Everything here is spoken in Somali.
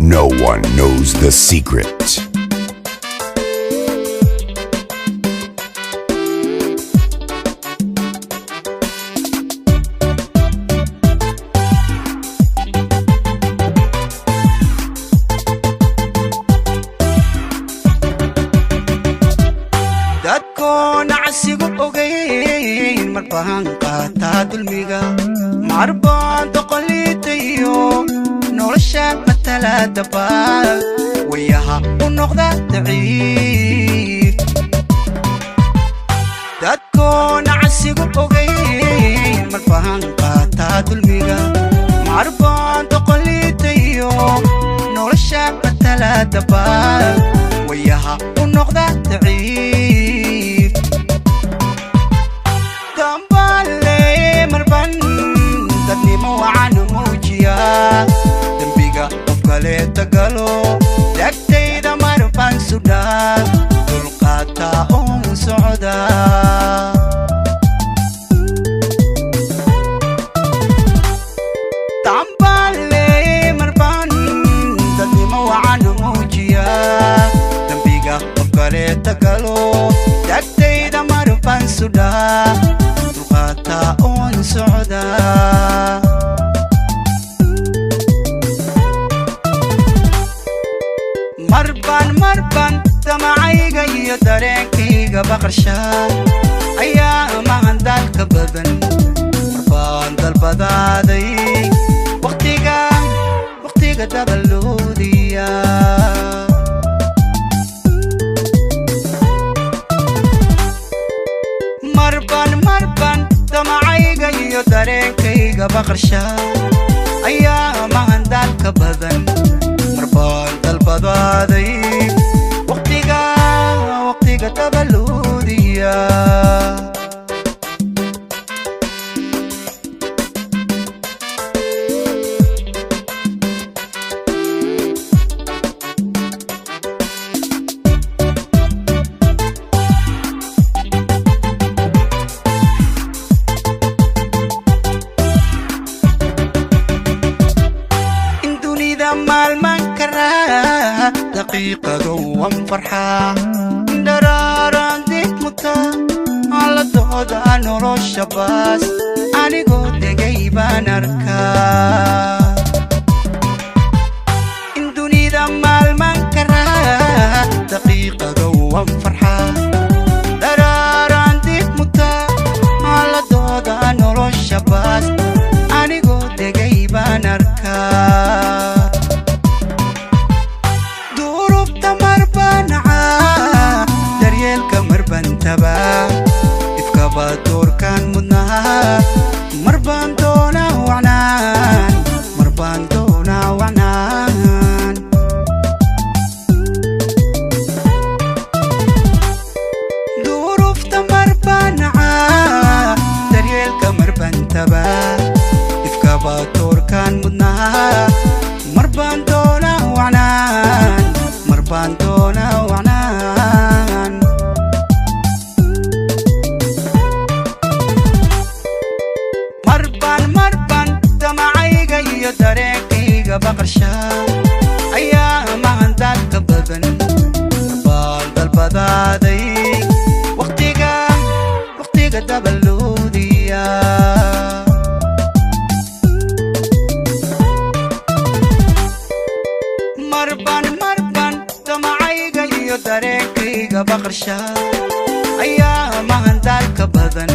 No one knows the secret. dadkoon casigu ogeyn marbahan qaataa dulmiga marbaan doqolitayo nolosha matala dabaal wayaha u noqda daciif dadkoon casigu ogeyn marbahan qaataa dulmiga marbaan doqolitayo nolosha matala dabaal wayaha u noqda daciif dambale marban dadnimo wacan muujiya dambiga qof kale tagalo dagtayda marban sudhaa dulqaata un socda dambale marban dadnimo wacan muujiya dambiga qof kale tagalo dagtayda marban sudhaa dulqaata un socda marban damacayga iyo dareenkayga baqarsha ayaa mahan dalka badan marbaan dalbadaaday waqtiga dabaloodiya marban damacayga iyo dareenkayga baqarsha ayaa mahan dalka badan marbaan dalbadaaday waqtiga dabaloodiya maalman karaa daqiiqado wan farxaa daraaran dib muta alla dooda nolosha baas anigoo degay baan arkaa in dunida maalman karaa daqiiqado wan farxaa daraaran dib muta alla dooda nolosha baas anigoo degay baan arkaa ifkaba doorkan mudnaa marbaan doona wacnaan duurufta marbanacaa daryeelka marbantaba ifkaba doorkan mudnaa marbaan doona wacnaan marban damacayga iyo dareenkayga baqarsha ayaa mahan dalka badan marbaan dalbadaaday waqtiga dabaloodiya marban damacayga iyo dareenkayga baqarsha ayaa mahan dalka badan